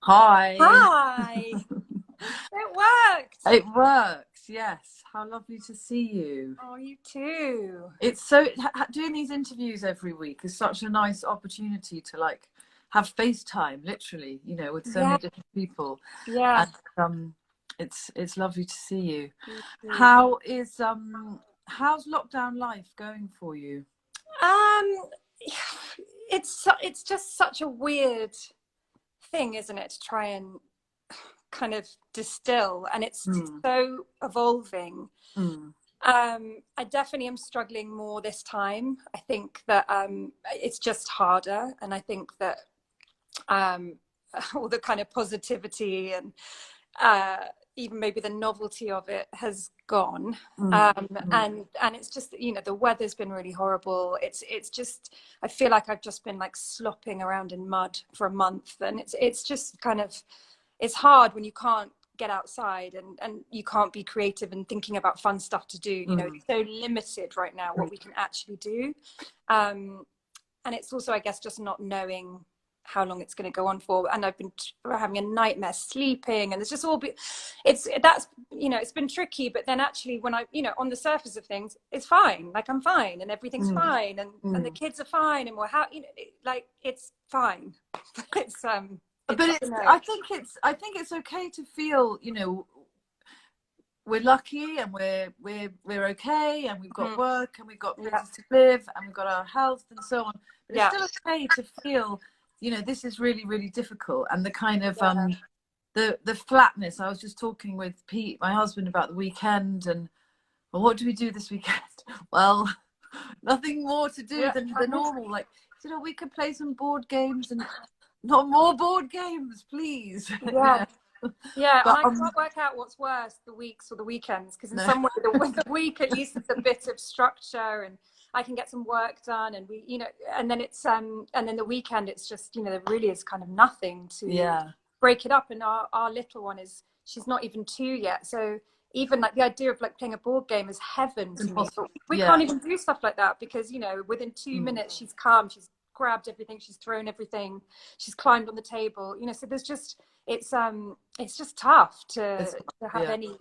Hi. Hi. It worked. It works, yes. How lovely to see you. Oh, you too. It's so doing these interviews every week is such a nice opportunity to like have FaceTime, literally, with so Yeah, many different people. yeah. And it's lovely to see you. You too. How's lockdown life going for you? Um, it's just such a weird thing, isn't it, to try and kind of distill, and it's Mm, so evolving. mm, I definitely am struggling more this time. I think that it's just harder, and I think that um, all the kind of positivity and uh, even maybe the novelty of it has gone. mm, mm. And it's just, the weather's been really horrible. It's just, I feel like I've just been like slopping around in mud for a month, and it's just kind of, it's hard when you can't get outside and you can't be creative and thinking about fun stuff to do. Mm. It's so limited right now what we can actually do. And it's also, I guess, just not knowing how long it's going to go on for, and I've been having a nightmare sleeping, and it's just all it's been tricky. But then actually, when I, on the surface of things, it's fine, like I'm fine and everything's Mm. fine, and the kids are fine, and we're like it's fine. it's But it's, it's I think it's okay to feel, we're lucky and we're okay and we've got work and we've got yeah, places to live and we've got our health and so on. But it's yeah, still okay to feel, this is really, really difficult, and the kind of yeah, the flatness. I was just talking with Pete, my husband, about the weekend, and well, what do we do this weekend? Well, nothing more to do yeah. than the normal. Like, we could play some board games, and not more board games, please. Yeah. Yeah, and But I can't work out what's worse, the weeks or the weekends, because in no. some way the week at least it's a bit of structure, and I can get some work done, and and then and then the weekend it's just, there really is kind of nothing to Yeah. break it up. And our little one she's not even 2 yet, so even like the idea of like playing a board game is heaven to me. Impossible. But we Yeah. can't even do stuff like that because, within 2 minutes she's calm, she's grabbed everything, she's thrown everything, she's climbed on the table, so there's just it's just tough to It's, have yeah. any,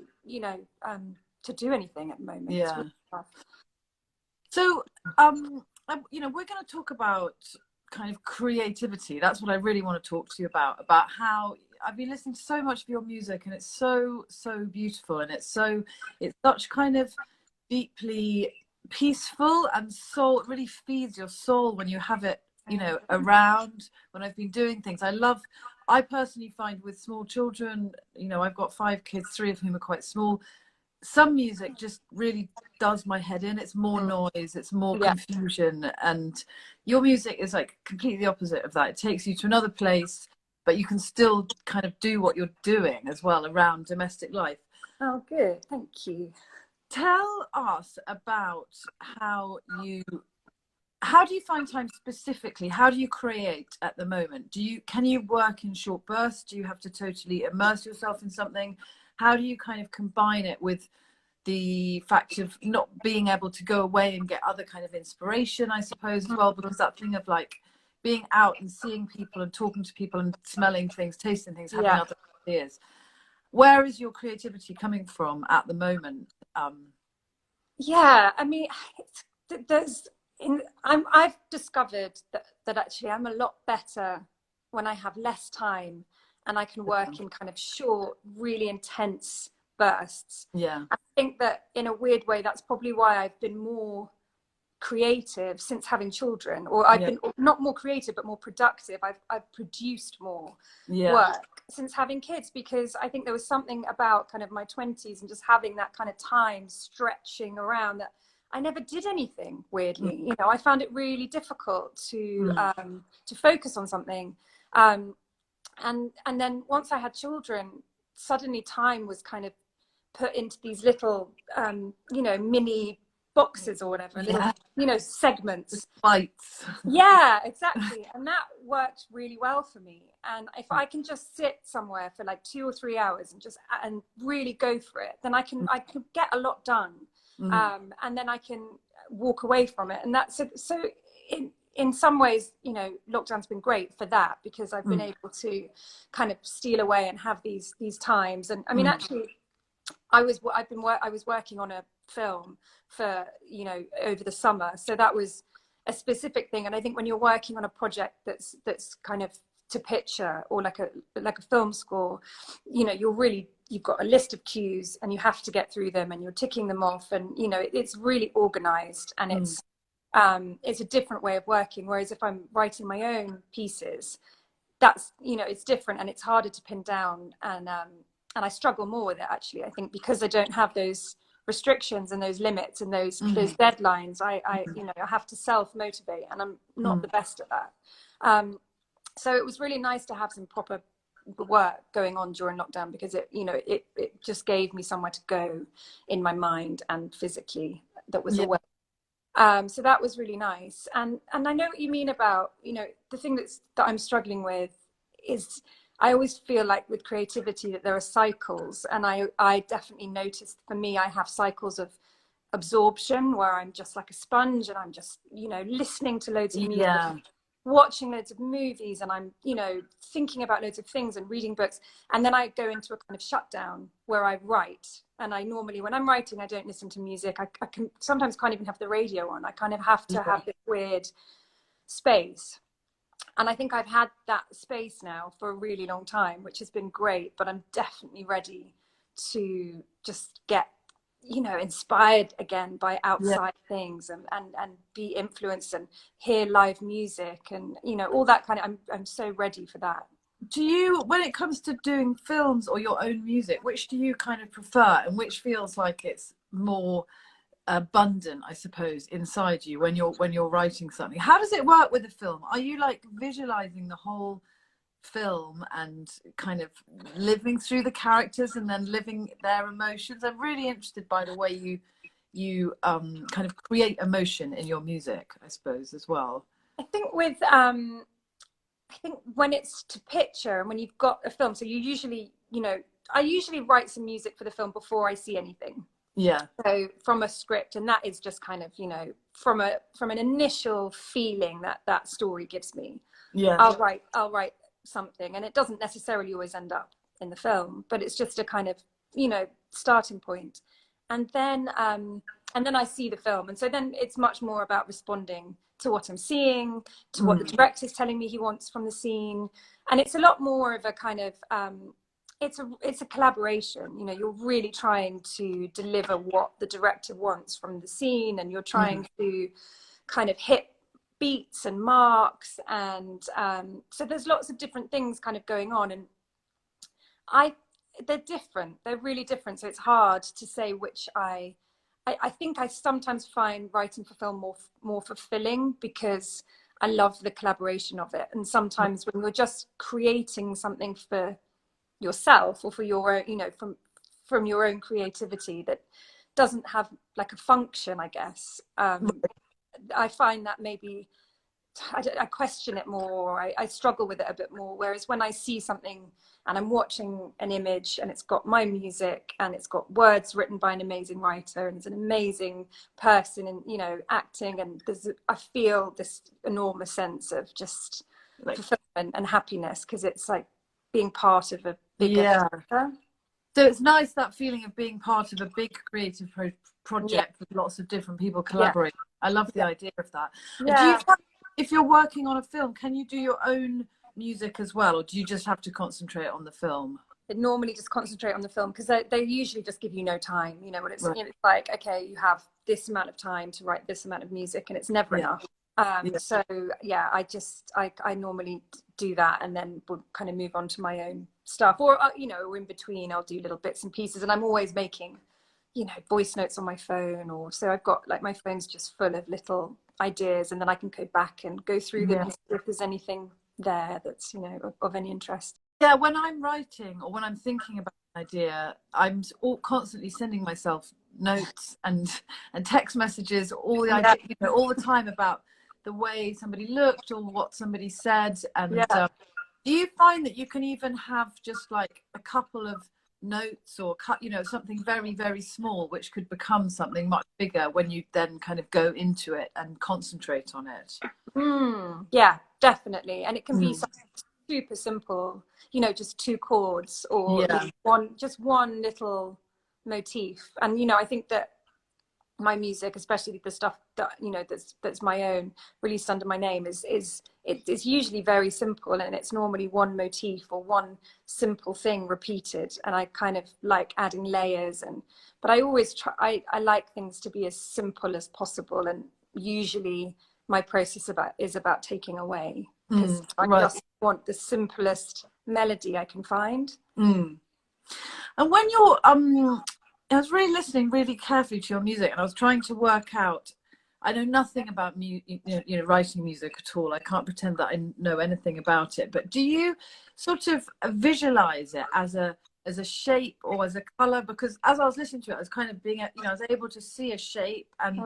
to do anything at the moment. It's Yeah. really tough. So, we're going to talk about kind of creativity. That's what I really want to talk to you about how I've been listening to so much of your music, and it's so, so beautiful, and it's such kind of deeply peaceful, and soul, it really feeds your soul when you have it, around. When I've been doing things, I personally find with small children, I've got 5 kids, 3 of whom are quite small. Some music just really does my head in. It's more noise, it's more Yeah. confusion, and your music is like completely opposite of that. It takes you to another place, but you can still kind of do what you're doing as well around domestic life. Oh, good. Thank you. Tell us about how do you find time specifically? How do you create at the moment? Can you work in short bursts? Do you have to totally immerse yourself in something? How do you kind of combine it with the fact of not being able to go away and get other kind of inspiration, I suppose, as well? Because that thing of like being out and seeing people and talking to people and smelling things, tasting things, having Yeah. other ideas. Where is your creativity coming from at the moment? Yeah. I mean, I've discovered that actually I'm a lot better when I have less time and I can work in kind of short, really intense bursts. Yeah. I think that in a weird way, that's probably why I've been more creative since having children, or I've been not more creative but more productive. I've produced more work since having kids, because I think there was something about kind of my 20s and just having that kind of time stretching around that I never did anything, weirdly. I found it really difficult to focus on something, and then once I had children, suddenly time was kind of put into these little mini boxes or whatever, little segments. Bites. Yeah, exactly. And that worked really well for me. And if I can just sit somewhere for like 2 or 3 hours and really go for it, then I can get a lot done. And then I can walk away from it. And that's so in some ways, you know, lockdown's been great for that, because I've been able to kind of steal away and have these times. And I mean, actually, I was working on a film for, you know, over the summer, so that was a specific thing. And I think when you're working on a project that's kind of to picture, or like a film score, you know, you've got a list of cues and you have to get through them, and you're ticking them off, and you know, it's really organized, and it's a different way of working. Whereas if I'm writing my own pieces, that's, you know, it's different, and it's harder to pin down, and I struggle more with it, actually, I think, because I don't have those restrictions and those limits and those deadlines. I you know, I have to self-motivate, and I'm not the best at that. So it was really nice to have some proper work going on during lockdown, because it, you know, it just gave me somewhere to go in my mind and physically that was away. So that was really nice. And I know what you mean about, you know, the thing that I'm struggling with is, I always feel like with creativity that there are cycles, and I definitely noticed, for me, I have cycles of absorption where I'm just like a sponge, and I'm just, you know, listening to loads of music, watching loads of movies, and I'm, you know, thinking about loads of things and reading books. And then I go into a kind of shutdown where I write. And I normally, when I'm writing, I don't listen to music. I can sometimes can't even have the radio on. I kind of have to have this weird space. And I think I've had that space now for a really long time, which has been great. But I'm definitely ready to just get, you know, inspired again by outside things, and be influenced and hear live music, and, you know, all that kind of, I'm so ready for that. Do you, when it comes to doing films or your own music, which do you kind of prefer, and which feels like it's more abundant, I suppose, inside you when you're writing something? How does it work with a film? Are you like visualizing the whole film and kind of living through the characters and then living their emotions? I'm really interested by the way you kind of create emotion in your music, I suppose, as well. I think with I think when it's to picture, and when you've got a film, so you usually, you know, I usually write some music for the film before I see anything. So from a script, and that is just kind of, you know, from an initial feeling that story gives me. I'll write something, and it doesn't necessarily always end up in the film, but it's just a kind of, you know, starting point. And then I see the film, and so then it's much more about responding to what I'm seeing, to what the director's telling me he wants from the scene. And it's a lot more of a kind of it's a collaboration. You know, you're really trying to deliver what the director wants from the scene, and you're trying to kind of hit beats and marks, and so there's lots of different things kind of going on, and they're different, they're really different. So it's hard to say which I think I sometimes find writing for film more fulfilling, because I love the collaboration of it. And sometimes when you're just creating something for yourself, or for your own, you know, from your own creativity, that doesn't have like a function, I guess, I find that maybe I question it more, or I struggle with it a bit more. Whereas when I see something and I'm watching an image, and it's got my music, and it's got words written by an amazing writer, and it's an amazing person, and, you know, acting, and I feel this enormous sense of just fulfillment and happiness, because it's like being part of a bigger So it's nice, that feeling of being part of a big creative project with lots of different people collaborating. I love the idea of that. Do you find, if you're working on a film, can you do your own music as well, or do you just have to concentrate on the film? I normally just concentrate on the film, because they usually just give you no time. You know, when it's, you know, it's like, okay, you have this amount of time to write this amount of music, and it's never enough. So yeah, I normally do that, and then we'll kind of move on to my own stuff, or you know, or in between I'll do little bits and pieces, and I'm always making, you know, voice notes on my phone, or so I've got like, my phone's just full of little ideas, and then I can go back and go through them and see if there's anything there that's, you know, of any interest. When I'm writing, or when I'm thinking about an idea, I'm constantly sending myself notes and text messages, all the idea, you know, all the time, about the way somebody looked or what somebody said. And do you find that you can even have just like a couple of notes or cut, you know, something very, very small, which could become something much bigger when you then kind of go into it and concentrate on it. Yeah, definitely. And it can be something super simple, you know, just 2 chords or one little motif. And, you know, I think that my music, especially the stuff that, you know, that's my own, released under my name, it's usually very simple, and it's normally one motif or one simple thing repeated, and I kind of like adding layers, but I always try, I like things to be as simple as possible, and usually my process is about taking away, because I just want the simplest melody I can find. And when you're I was really listening really carefully to your music, and I was trying to work out, I know nothing about writing music at all. I can't pretend that I know anything about it, but do you sort of visualize it as a shape or as a color? Because as I was listening to it, I was kind of being, you know, I was able to see a shape, and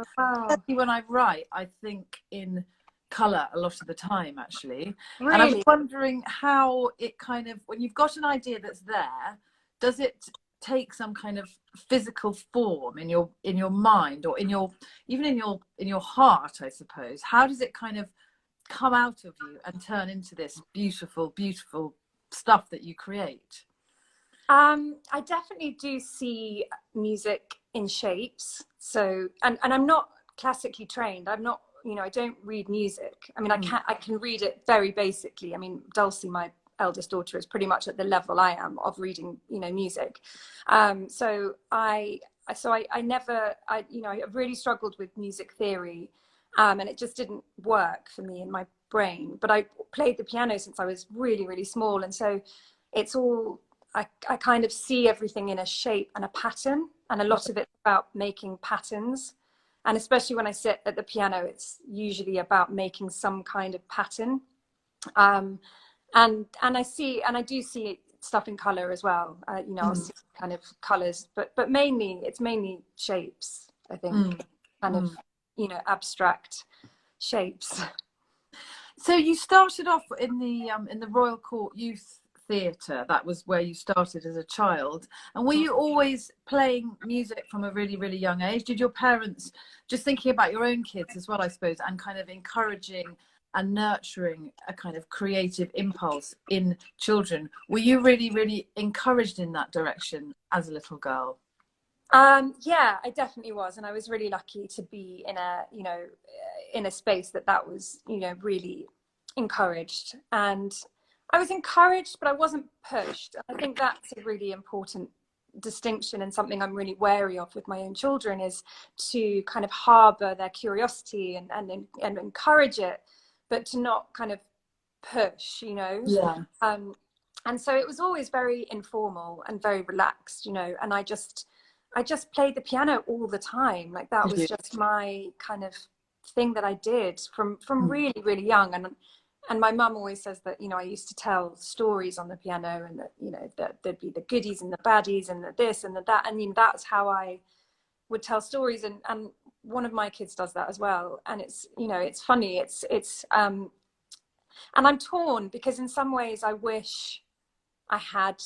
when I write, I think in color a lot of the time, actually. Really? And I was wondering how it kind of, when you've got an idea that's there, does it take some kind of physical form in your mind, or even in your heart, I suppose? How does it kind of come out of you and turn into this beautiful stuff that you create? I definitely do see music in shapes. So, and I'm not classically trained. I'm not, you know, I don't read music. I mean, I can read it very basically. I mean, Dulcie, my eldest daughter, is pretty much at the level I am of reading, you know, music. So I really struggled with music theory, and it just didn't work for me in my brain. But I played the piano since I was really, really small, and so it's all, I kind of see everything in a shape and a pattern, and a lot of it's about making patterns. And especially when I sit at the piano, it's usually about making some kind of pattern. And I do see stuff in color as well. You know, I'll see kind of colors, but it's mainly shapes, I think, kind of, you know, abstract shapes. So you started off in the Royal Court Youth Theatre. That was where you started as a child. And were you always playing music from a really, really young age? Did your parents, just thinking about your own kids as well, I suppose, and kind of encouraging and nurturing a kind of creative impulse in children, were you really, really encouraged in that direction as a little girl? Yeah, I definitely was, and I was really lucky to be in a space that was, you know, really encouraged. And I was encouraged, but I wasn't pushed. I think that's a really important distinction, and something I'm really wary of with my own children, is to kind of harbor their curiosity and encourage it, but to not kind of push, you know. And so it was always very informal and very relaxed, you know, and I just played the piano all the time. Like, that was just my kind of thing that I did from really, really young. And my mum always says that, you know, I used to tell stories on the piano, and that, you know, that there'd be the goodies and the baddies and the this and the that. And, you know, that's how I would tell stories. And one of my kids does that as well. And it's, you know, it's funny. And I'm torn, because in some ways I wish I had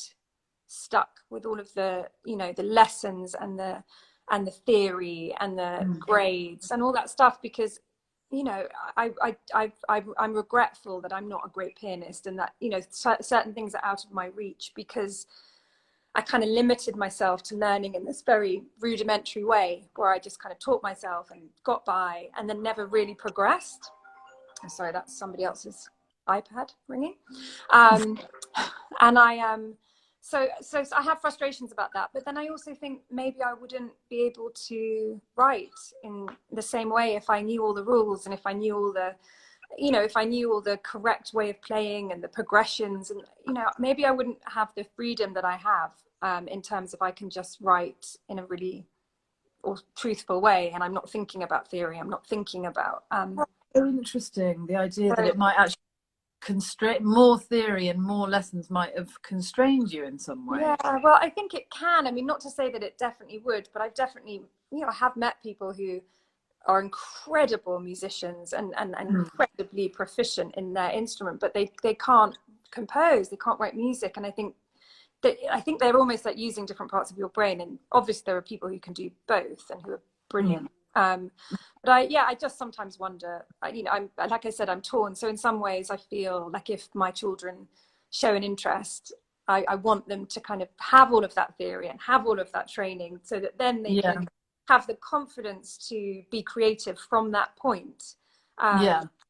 stuck with all of the, you know, the lessons and the theory and the grades and all that stuff, because, you know, I'm regretful that I'm not a great pianist, and that, you know, certain things are out of my reach, because I kind of limited myself to learning in this very rudimentary way, where I just kind of taught myself and got by, and then never really progressed. I'm sorry, that's somebody else's iPad ringing. And so I have frustrations about that, but then I also think maybe I wouldn't be able to write in the same way if I knew all the rules, and if I knew all the, you know, if I knew all the correct way of playing and the progressions, and, you know, maybe I wouldn't have the freedom that I have, in terms of, I can just write in a really truthful way, and I'm not thinking about theory. I'm not thinking about. So interesting, the idea that it might actually constrain, more theory and more lessons might have constrained you in some way. Yeah, well, I think it can. I mean, not to say that it definitely would, but I've definitely, you know, I have met people who are incredible musicians and incredibly proficient in their instrument, but they can't compose, they can't write music. And I think I think they're almost like using different parts of your brain, and obviously there are people who can do both and who are brilliant. But I just sometimes wonder, you know, I'm, like I said, I'm torn. So in some ways I feel like if my children show an interest, I want them to kind of have all of that theory and have all of that training, so that then they can have the confidence to be creative from that point,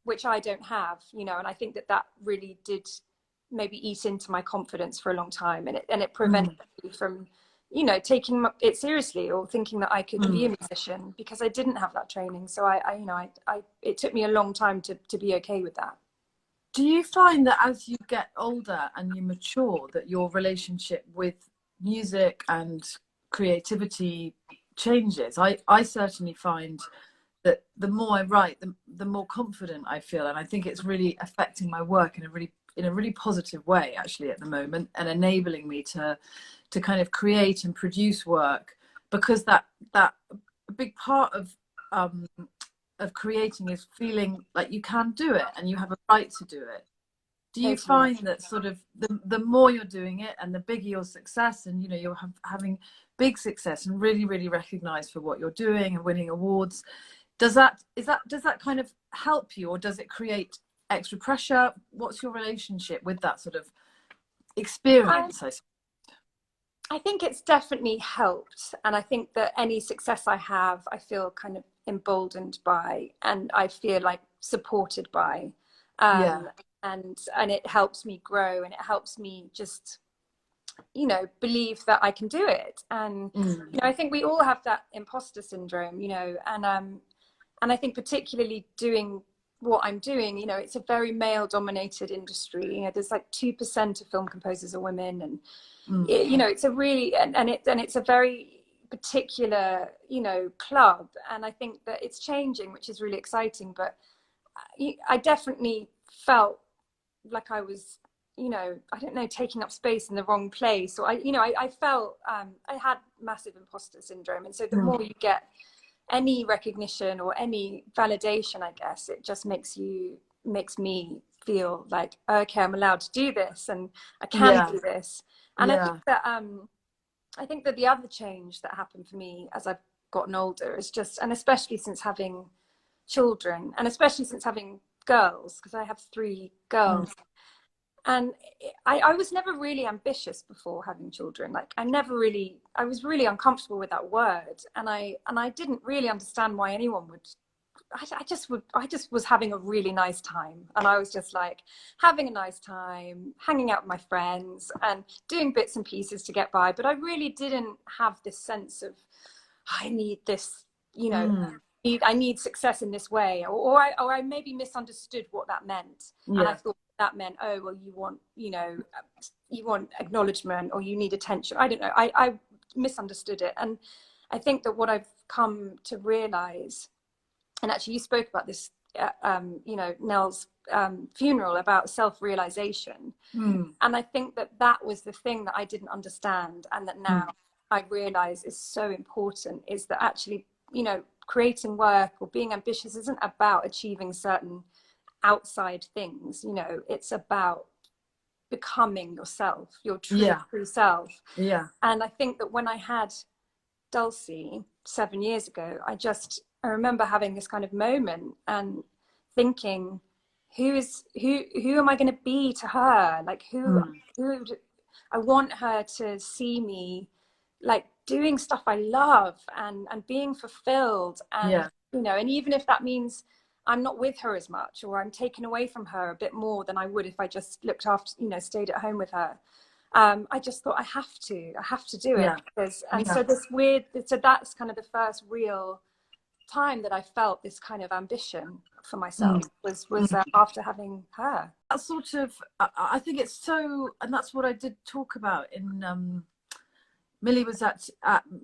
which I don't have, you know. And I think that that really did maybe eat into my confidence for a long time, and it prevented me from, you know, taking it seriously or thinking that I could be a musician, because I didn't have that training. So it took me a long time to be okay with that. Do you find that as you get older and you mature, that your relationship with music and creativity changes? I certainly find that the more I write, the more confident I feel, and I think it's really affecting my work in a really positive way actually at the moment, and enabling me to kind of create and produce work, because that a big part of creating is feeling like you can do it and you have a right to do it. Do you find that sort of the more you're doing it and the bigger your success, and you know, you're having big success and really, really recognized for what you're doing and winning awards, does that kind of help you, or does it create extra pressure? What's your relationship with that sort of experience? I think it's definitely helped, and I think that any success I have, I feel kind of emboldened by, and I feel like supported by, and it helps me grow, and it helps me just, you know, believe that I can do it. And you know, I think we all have that imposter syndrome, you know, and I think particularly doing what I'm doing, you know, it's a very male dominated industry. You know, there's like 2% of film composers are women, and you know, it's a really and it's a very particular, you know, club. And I think that it's changing, which is really exciting. But I definitely felt like I was, you know, I don't know, taking up space in the wrong place, or I felt I had massive imposter syndrome. And so the more you get any recognition or any validation, I guess it just makes me feel like, okay, I'm allowed to do this, and I can do this. And I think that the other change that happened for me as I've gotten older is just, and especially since having children, and especially since having girls, because I have 3 girls, and I was never really ambitious before having children. Like I was really uncomfortable with that word, and I didn't really understand why anyone would. I just was having a really nice time, and I was just like having a nice time, hanging out with my friends and doing bits and pieces to get by. But I really didn't have this sense of, I need this, you know, I need success in this way, or I maybe misunderstood what that meant, and I thought that meant, oh well, you want acknowledgement, or you need attention. I don't know. I misunderstood it, and I think that what I've come to realize. And actually, you spoke about this, you know, Nell's funeral, about self-realization. And I think that was the thing that I didn't understand, and that now I realize is so important, is that actually, you know, creating work or being ambitious isn't about achieving certain outside things. You know, it's about becoming yourself, your true self. And I think that when I had Dulcie 7 years ago, I remember having this kind of moment and thinking, who am I going to be to her? Like I want her to see me like doing stuff I love and being fulfilled, and you know, and even if that means I'm not with her as much, or I'm taken away from her a bit more than I would if I just looked after, you know, stayed at home with her. I just thought I have to do it. So that's kind of the first real time that I felt this kind of ambition for myself was after having her. That sort of, I think it's so, and that's what I did talk about in Millie was at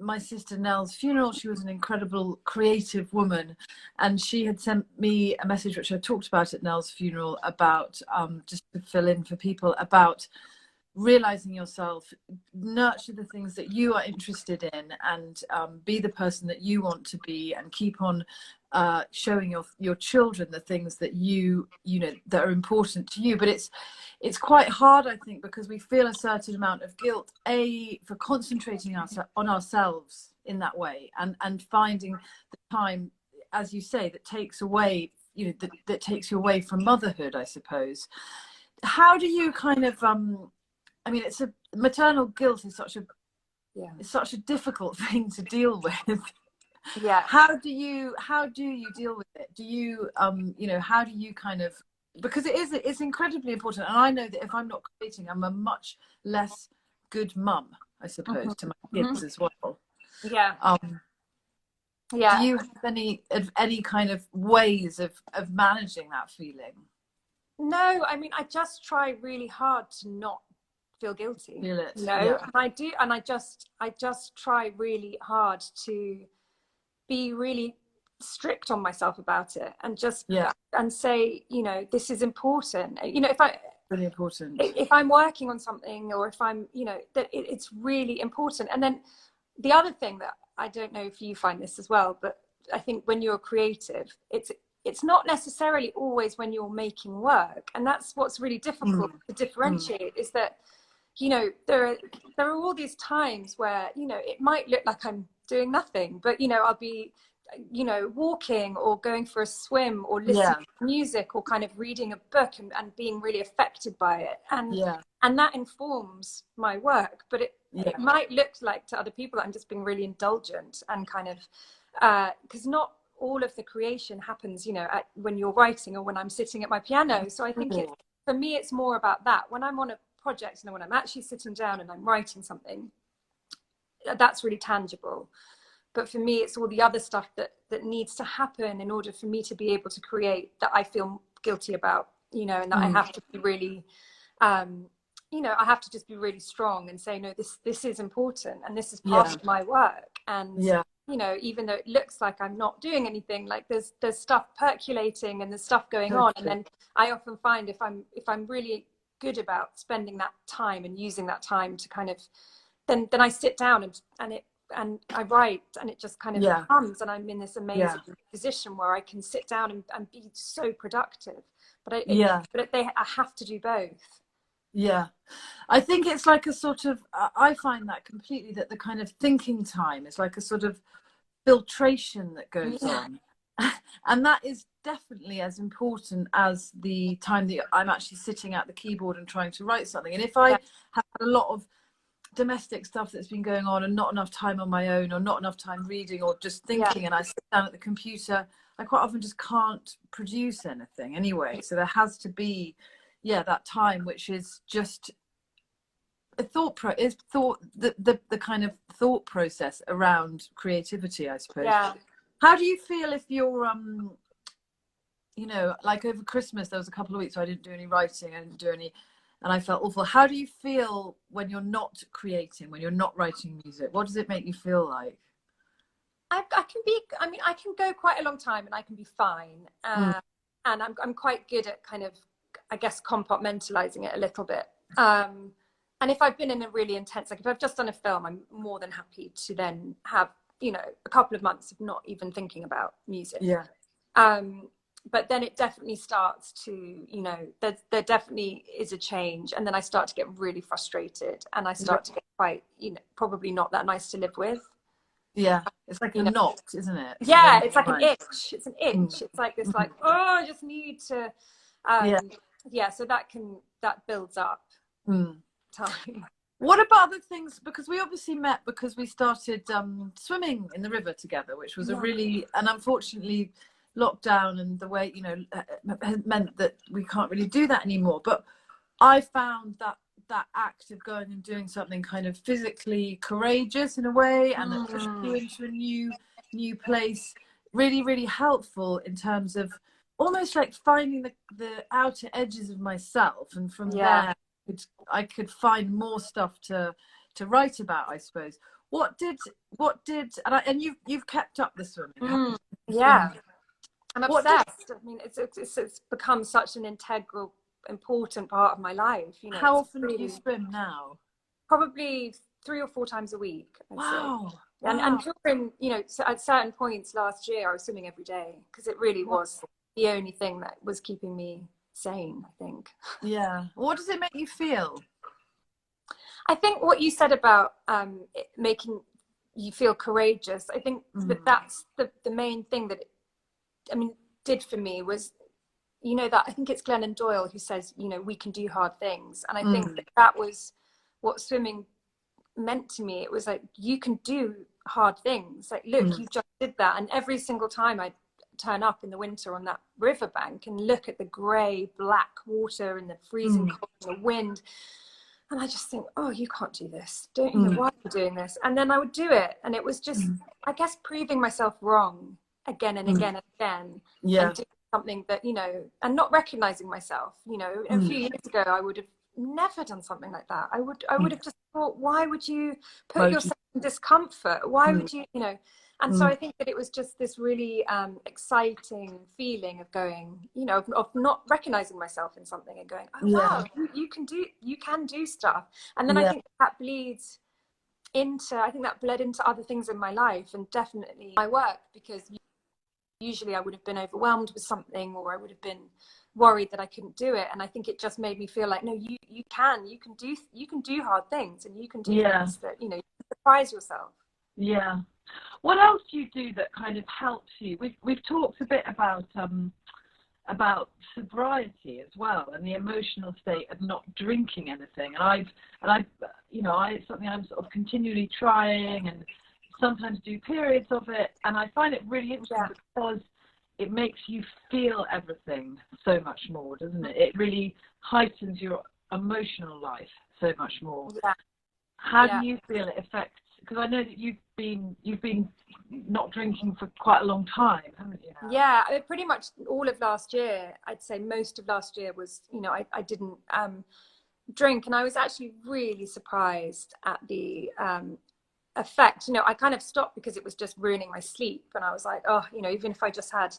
my sister Nell's funeral. She was an incredible creative woman, and she had sent me a message which I talked about at Nell's funeral about, just to fill in for people, about realizing yourself, nurture the things that you are interested in, and be the person that you want to be, and keep on showing your children the things that you know that are important to you. But it's quite hard, I think, because we feel a certain amount of guilt for concentrating on ourselves in that way, and finding the time, as you say, that takes away, you know, that takes you away from motherhood, I suppose. How do you kind of I mean, maternal guilt is such a difficult thing to deal with. Yeah. How do you deal with it? Do you you know, how do you kind of, because it's incredibly important, and I know that if I'm not creating, I'm a much less good mum, I suppose, to my kids as well. Yeah. Do you have any kind of ways of managing that feeling? No, I mean, I just try really hard to not feel guilty. Feel it. You know? Yeah. And I do, and I just try really hard to be really strict on myself about it, and just and say, you know, this is important. You know, really important. If I'm working on something, or if I'm, you know, that it's really important. And then the other thing that, I don't know if you find this as well, but I think when you're creative, it's not necessarily always when you're making work, and that's what's really difficult to differentiate. Is that, you know, there are all these times where, you know, it might look like I'm doing nothing, but, you know, I'll be, you know, walking or going for a swim or listening to music or kind of reading a book and being really affected by it, and that informs my work. But it might look like to other people that I'm just being really indulgent, and kind of because not all of the creation happens, you know, when you're writing or when I'm sitting at my piano. So I think for me it's more about that. When I'm on a project and when I'm actually sitting down and I'm writing something, that's really tangible. But for me, it's all the other stuff that needs to happen in order for me to be able to create, that I feel guilty about, you know, and that I have to be really, you know, I have to just be really strong and say, no, this is important, and this is part of my work. And, you know, even though it looks like I'm not doing anything, like there's stuff percolating and there's stuff going on. And then I often find if I'm really good about spending that time and using that time to kind of, then I sit down and I write, and it just kind of comes, and I'm in this amazing position where I can sit down and be so productive. But I have to do both. Yeah, I think it's like a sort of, I find that completely, that the kind of thinking time is like a sort of filtration that goes on. And that is definitely as important as the time that I'm actually sitting at the keyboard and trying to write something. And if I have a lot of domestic stuff that's been going on and not enough time on my own, or not enough time reading or just thinking, and I sit down at the computer, I quite often just can't produce anything anyway. So there has to be that time, which is just a the kind of thought process around creativity, I suppose. How do you feel if you're you know, like over Christmas there was a couple of weeks where I didn't do any writing, and I felt awful. How do you feel when you're not creating, when you're not writing music? What does it make you feel like? I can go quite a long time and I can be fine. And I'm quite good at kind of, I guess, compartmentalizing it a little bit. And if I've been in a really intense, like if I've just done a film, I'm more than happy to then have, you know, a couple of months of not even thinking about music. But then it definitely starts to, you know, there definitely is a change, and then I start to get really frustrated, and I start to get quite, you know, probably not that nice to live with. It's like a knot, isn't it? It's like an itch. It's an itch. It's like this, like, oh, I just need to so that builds up time. What about other things? Because we obviously met because we started swimming in the river together, which was a really, and unfortunately lockdown and the way, you know, has meant that we can't really do that anymore. But I found that act of going and doing something kind of physically courageous in a way, and that pushed you into a new place, really, really helpful in terms of almost like finding the outer edges of myself, and from there I could find more stuff to write about, I suppose. What did and you've kept up the swimming? I'm obsessed. I mean, it's become such an integral, important part of my life. You know, how often do you swim now? Probably 3 or 4 times a week. Wow. And during, you know, so at certain points last year, I was swimming every day because it really was the only thing that was keeping me sane, I think. Yeah. What does it make you feel? I think what you said about making you feel courageous, I think that's the main thing that did for me was, you know, that I think it's Glennon Doyle who says, you know, we can do hard things. And I think that was what swimming meant to me. It was like, you can do hard things. Like, look, you just did that. And every single time I turn up in the winter on that riverbank and look at the grey black water and the freezing cold and the wind, and I just think, oh, you can't do this, don't you know, why are you doing this? And then I would do it, and it was just I guess proving myself wrong again and again and again, and doing something that, you know, and not recognizing myself. You know, a few years ago I would have never done something like that. I would have just thought, why would you put yourself in discomfort? Why would you, you know? And so I think that it was just this really exciting feeling of going, you know, of not recognizing myself in something and going, oh wow, you can do stuff. And then I think that bleeds into, I think that bled into other things in my life and definitely my work, because usually I would have been overwhelmed with something, or I would have been worried that I couldn't do it. And I think it just made me feel like, no, you can do hard things, and you can do things that, you know, you can surprise yourself. Yeah. What else do you do that kind of helps you? We've talked a bit about sobriety as well, and the emotional state of not drinking anything. And I've you know, it's something I'm sort of continually trying, and sometimes do periods of it, and I find it really interesting because it makes you feel everything so much more, doesn't it? It really heightens your emotional life so much more. How do you feel it affects? Because I know that you've been not drinking for quite a long time, haven't you? Yeah, pretty much all of last year. I'd say most of last year was, you know, I didn't drink, and I was actually really surprised at the effect. You know, I kind of stopped because it was just ruining my sleep, and I was like, oh, you know, even if I just had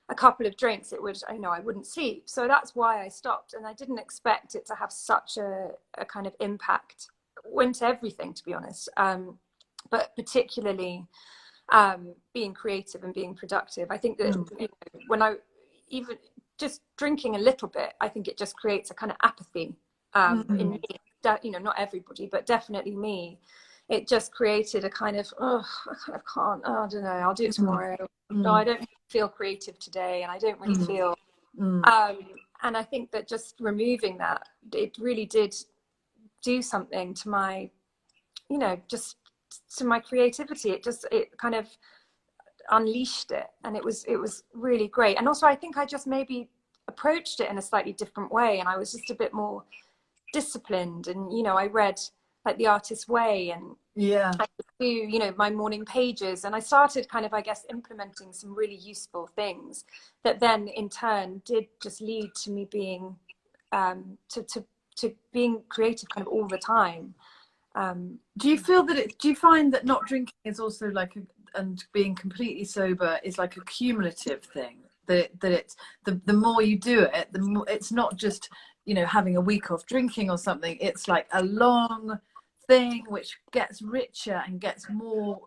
a couple of drinks, it would, you know, I wouldn't sleep. So that's why I stopped, and I didn't expect it to have such a kind of impact. Went to everything, to be honest, but particularly being creative and being productive. I think that you know, when I even just drinking a little bit, I think it just creates a kind of apathy in me. You know, not everybody, but definitely me. It just created a kind of, oh, I kind of can't, oh, I don't know, I'll do it tomorrow. No, I don't feel creative today, and I don't really feel. And I think that just removing that, it really did do something to my, you know, just to my creativity. It kind of unleashed it, and it was really great. And also I think I just maybe approached it in a slightly different way, and I was just a bit more disciplined. And, you know, I read like The Artist's Way, and I could do, you know, my morning pages, and I started kind of, I guess, implementing some really useful things that then in turn did just lead to me being to being creative kind of all the time. Do you feel that do you find that not drinking is also like and being completely sober is like a cumulative thing, that it's the more you do it, the more, it's not just, you know, having a week off drinking or something, it's like a long thing which gets richer and gets more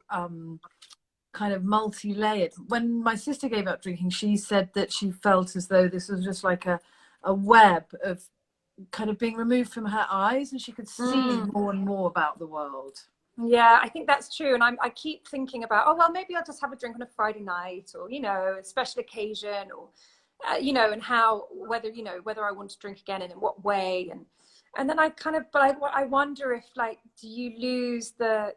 kind of multi-layered. When my sister gave up drinking, she said that she felt as though this was just like a web of kind of being removed from her eyes, and she could see more and more about the world. Yeah, I think that's true. And I keep thinking about, oh, well, maybe I'll just have a drink on a Friday night, or, you know, a special occasion, or, you know, and whether I want to drink again and in what way. And then I kind of, but I wonder if, like, do you lose the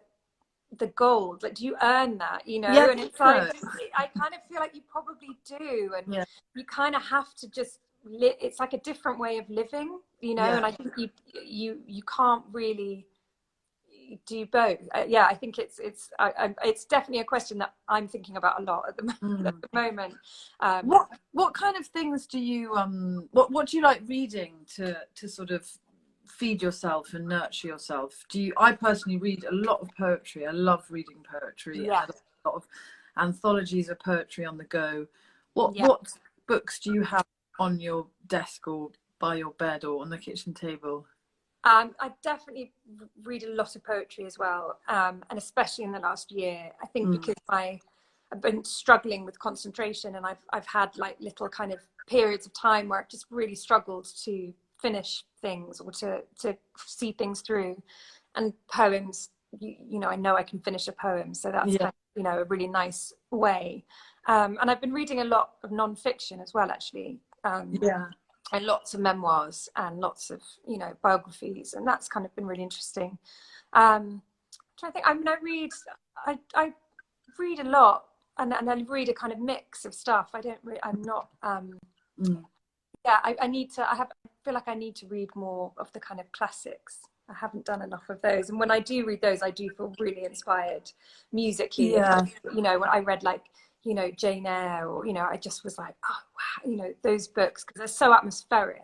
gold? Like, do you earn that, you know? Yeah, and it's like, I kind of feel like you probably do. And you kind of have to just it's like a different way of living, you know. And I think you can't really do both. I think it's definitely a question that I'm thinking about a lot at the moment. What kind of things do you what do you like reading to sort of feed yourself and nurture yourself? I personally read a lot of poetry. I love reading poetry. And a lot of anthologies of poetry on the go. What books do you have on your desk or by your bed or on the kitchen table? I definitely read a lot of poetry as well, and especially in the last year. I think because I've been struggling with concentration, and I've had like little kind of periods of time where I've just really struggled to finish things or to see things through. And poems, you know, I know I can finish a poem, so that's kind of, you know, a really nice way. And I've been reading a lot of non-fiction as well, actually. And lots of memoirs and lots of, you know, biographies, and that's kind of been really interesting. I'm trying to think. I mean, I read a lot, and I read a kind of mix of stuff. I'm not. Yeah, I need to. I feel like I need to read more of the kind of classics. I haven't done enough of those, and when I do read those, I do feel really inspired musically. You know, when I read like, you know, Jane Eyre, or, you know, I just was like, oh wow, you know, those books, because they're so atmospheric.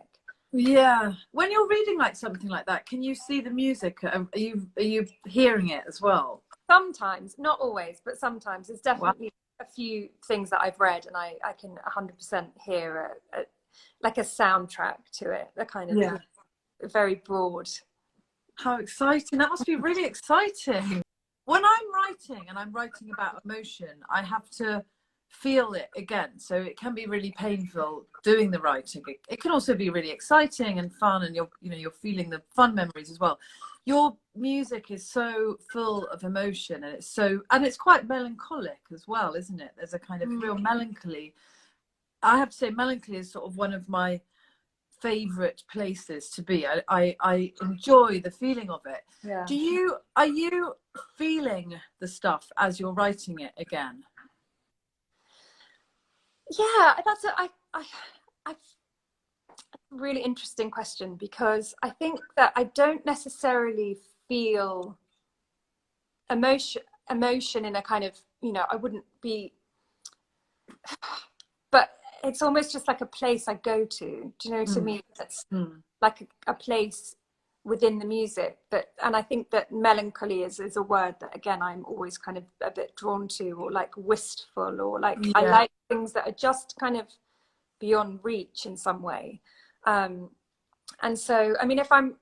Yeah, when you're reading like something like that, can you see the music? Are you hearing it as well? Sometimes, not always, but sometimes. There's definitely a few things that I've read, and I can 100% hear like a soundtrack to it. The kind of very broad. How exciting! That must be really exciting. When I'm writing and I'm writing about emotion, I have to feel it again. So it can be really painful doing the writing. It can also be really exciting and fun, and you're feeling the fun memories as well. Your music is so full of emotion, and it's quite melancholic as well, isn't it? There's a kind of real melancholy. I have to say, melancholy is sort of one of my favorite places to be. I enjoy the feeling of it. Are you feeling the stuff as you're writing it again? That's a really interesting question, because I think that I don't necessarily feel emotion in a kind of, you know, I wouldn't be, but it's almost just like a place I go to. Do you know what I mean? It's like a place within the music. And I think that melancholy is a word that, again, I'm always kind of a bit drawn to, or like wistful, or like I like things that are just kind of beyond reach in some way. And so, I mean, if I'm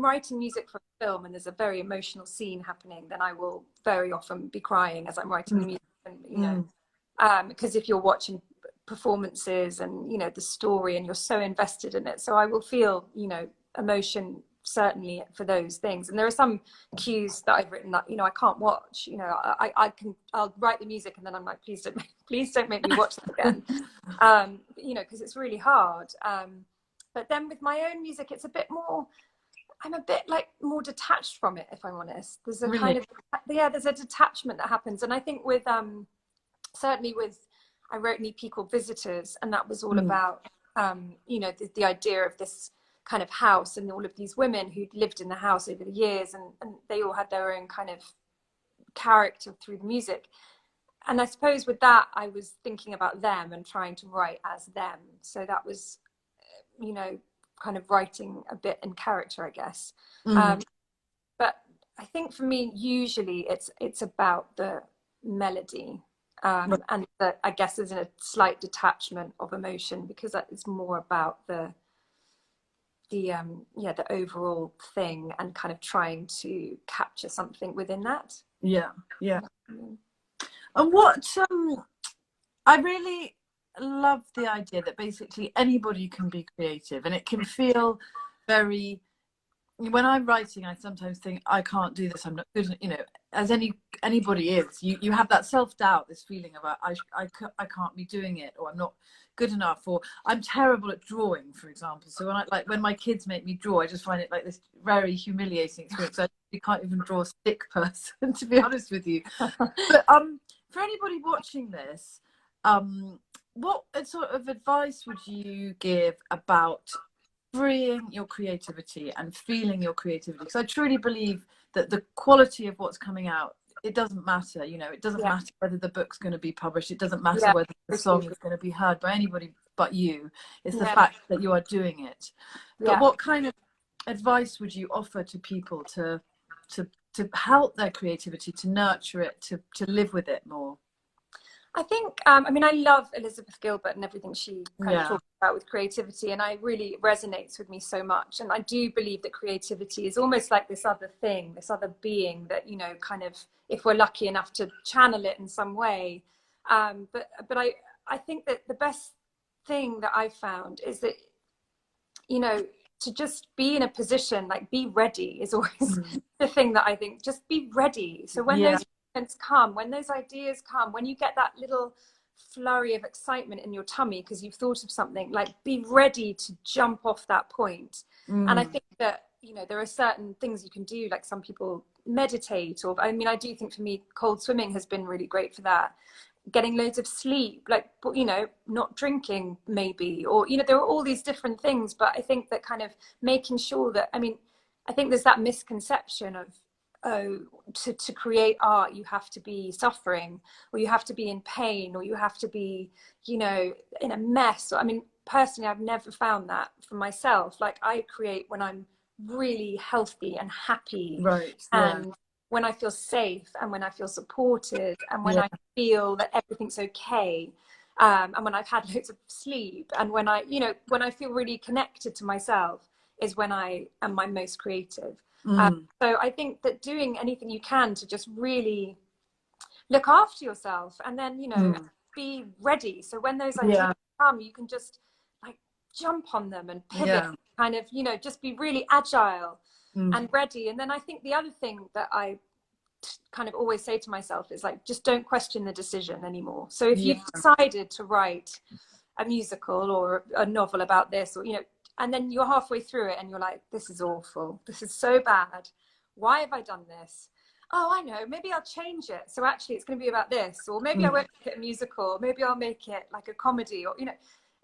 writing music for a film and there's a very emotional scene happening, then I will very often be crying as I'm writing the music. And, you know, because if you're watching performances and, you know, the story, and you're so invested in it, so I will feel, you know, emotion certainly for those things. And there are some cues that I've written that, you know, I can't watch. You know, I'll write the music and then I'm like, please don't make me watch that again. You know, because it's really hard. But then with my own music, it's a bit more, I'm a bit like more detached from it, if I'm honest. There's a kind of, there's a detachment that happens. And I think with certainly with, I wrote an EP called Visitors, and that was all about you know, the idea of this kind of house, and all of these women who'd lived in the house over the years, and they all had their own kind of character through the music. And I suppose with that, I was thinking about them and trying to write as them. So that was, you know, kind of writing a bit in character, I guess. But I think for me, usually it's about the melody. And I guess there's a slight detachment of emotion, because that is more about the overall thing, and kind of trying to capture something within that. And what I really love the idea that basically anybody can be creative, and it can feel very, when I'm writing, I sometimes think, I can't do this, I'm not good, you know, as anybody is. You have that self-doubt, this feeling of I can't be doing it, or I'm not good enough, or I'm terrible at drawing, for example. So when my kids make me draw, I just find it like this very humiliating experience. I can't even draw a stick person, to be honest with you. But for anybody watching this, what sort of advice would you give about freeing your creativity and feeling your creativity? Because I truly believe that the quality of what's coming out, it doesn't matter. You know, it doesn't matter whether the book's going to be published. It doesn't matter whether the song is going to be heard by anybody but you. It's the fact that you are doing it. But what kind of advice would you offer to people to help their creativity, to nurture it, to live with it more? I think, I mean, I love Elizabeth Gilbert and everything she kind of talks about with creativity, and it really resonates with me so much. And I do believe that creativity is almost like this other thing, this other being that, you know, kind of, if we're lucky enough to channel it in some way. But I think that the best thing that I've found is that, you know, to just be in a position, like be ready is always the thing that I think, just be ready. So when those come, when those ideas come, when you get that little flurry of excitement in your tummy because you've thought of something, like be ready to jump off that point. And I think that, you know, there are certain things you can do, like some people meditate, or I mean, I do think for me cold swimming has been really great for that. Getting loads of sleep, like, you know, not drinking maybe, or, you know, there are all these different things. But I think that kind of making sure that, I mean, I think there's that misconception of, oh, to create art, you have to be suffering, or you have to be in pain, or you have to be, you know, in a mess. I mean, personally, I've never found that for myself. Like, I create when I'm really healthy and happy, and when I feel safe, and when I feel supported, and when I feel that everything's okay, and when I've had loads of sleep, and when I, you know, when I feel really connected to myself is when I am my most creative. So I think that doing anything you can to just really look after yourself, and then, you know, be ready. So when those ideas come, you can just like jump on them and pivot, kind of, you know, just be really agile and ready. And then I think the other thing that I kind of always say to myself is like, just don't question the decision anymore. So if you've decided to write a musical or a novel about this, or, you know, and then you're halfway through it and you're like, this is awful, this is so bad, why have I done this? Oh, I know, maybe I'll change it, so actually it's going to be about this, or maybe I won't make it a musical, or maybe I'll make it like a comedy, or, you know,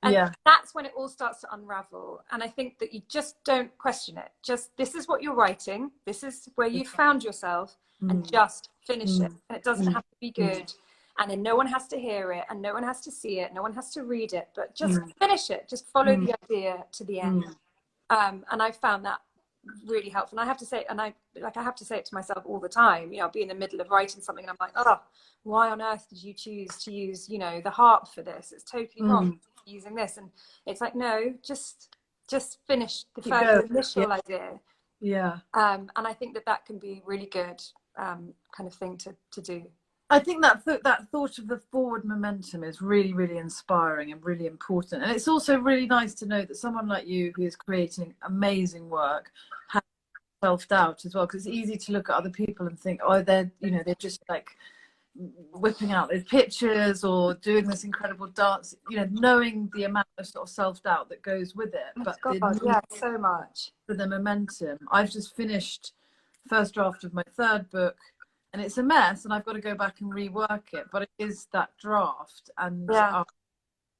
and that's when it all starts to unravel. And I think that you just don't question it, just, this is what you're writing, this is where you found yourself, and just finish it. And it doesn't have to be good, and then no one has to hear it, and no one has to see it, no one has to read it, but just finish it, just follow the idea to the end. And I found that really helpful. And I have to say, and I have to say it to myself all the time, you know, I'll be in the middle of writing something and I'm like, oh, why on earth did you choose to use, you know, the harp for this? It's totally wrong using this. And it's like, no, just finish the first initial idea. And I think that can be really good kind of thing to do. I think that thought of the forward momentum is really, really inspiring and really important. And it's also really nice to know that someone like you, who is creating amazing work, has self-doubt as well, because it's easy to look at other people and think, oh, they're just like whipping out those pictures or doing this incredible dance, you know, knowing the amount of sort of self-doubt that goes with it. But so much for the momentum. I've just finished first draft of my third book, and it's a mess, and I've got to go back and rework it, but it is that draft, and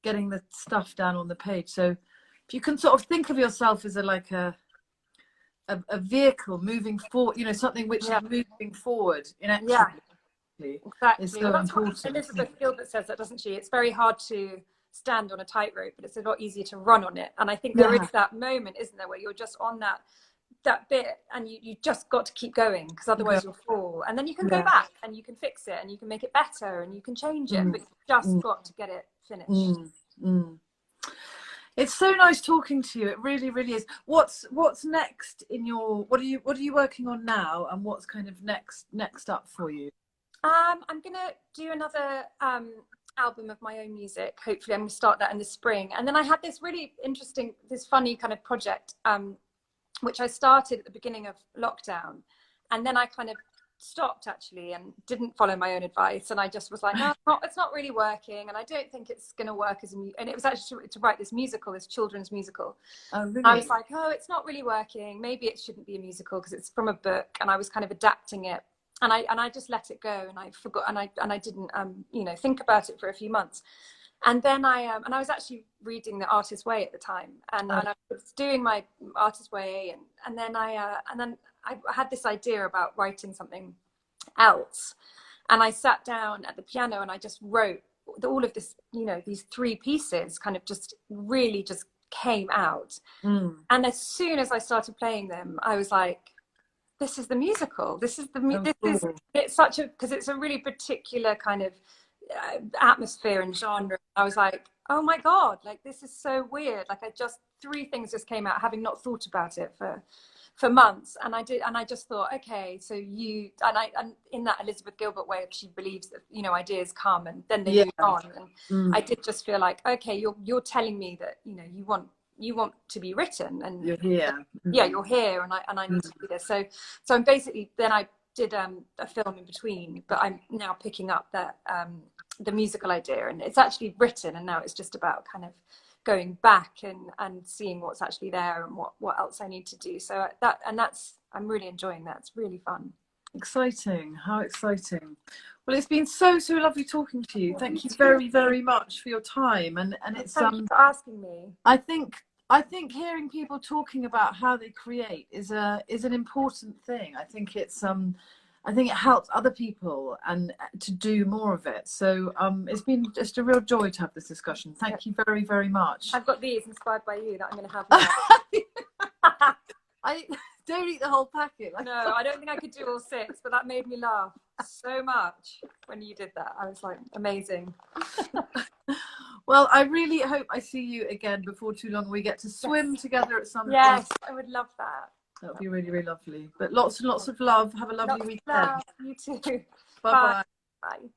getting the stuff down on the page. So if you can sort of think of yourself as a vehicle moving forward, you know, something which is moving forward inexorably. Exactly. It's so important. Elizabeth Gilbert says that, doesn't she? It's very hard to stand on a tightrope, but it's a lot easier to run on it. And I think there is that moment, isn't there, where you're just on that bit, and you just got to keep going, because otherwise you'll fall. And then you can go back and you can fix it and you can make it better and you can change it, but you've just got to get it finished. It's so nice talking to you. It really, really is. What's next in your, what are you working on now, and what's kind of next up for you? I'm gonna do another album of my own music. Hopefully I'm gonna start that in the spring. And then I had this really interesting, this funny kind of project which I started at the beginning of lockdown, and then I kind of stopped actually and didn't follow my own advice, and I just was like, no, it's not really working, and I don't think it's going to work as and it was actually to write this musical, this children's musical. Oh, really? I was like, oh, it's not really working, maybe it shouldn't be a musical because it's from a book, and I was kind of adapting it, and I just let it go, and I forgot, and I didn't you know, think about it for a few months. And then I was actually reading The Artist's Way at the time, and I was doing my Artist's Way, and then I had this idea about writing something else, and I sat down at the piano and I just wrote all of this, you know, these 3 pieces kind of just really just came out. And as soon as I started playing them, I was like, this is the musical. This is it's such a, because it's a really particular kind of atmosphere and genre. I was like, oh my God, like this is so weird. Like three things just came out, having not thought about it for months. And I just thought, okay, so and in that Elizabeth Gilbert way, she believes that, you know, ideas come and then they move on. And I did just feel like, okay, you're telling me that, you know, you want to be written, and you're here. Yeah, you're here, and I need to do this. So I'm basically, then I did a film in between, but I'm now picking up that the musical idea, and it's actually written, and now it's just about kind of going back and seeing what's actually there and what else I need to do. So I'm really enjoying that. It's really fun. Exciting. How exciting. Well, it's been so lovely talking to you. Thank you very, very much for your time. And it's thank you for asking me. I think hearing people talking about how they create is an important thing. I think it helps other people and to do more of it. So it's been just a real joy to have this discussion. Thank you very, very much. I've got these inspired by you that I'm going to have now. I don't eat the whole packet. No, I don't think I could do all 6, but that made me laugh so much when you did that. I was like, amazing. Well, I really hope I see you again before too long. We get to swim together at some point. Yes, I would love that. That would be really, really lovely. But lots and lots of love. Have a lovely weekend. Love. You too. Bye-bye. Bye.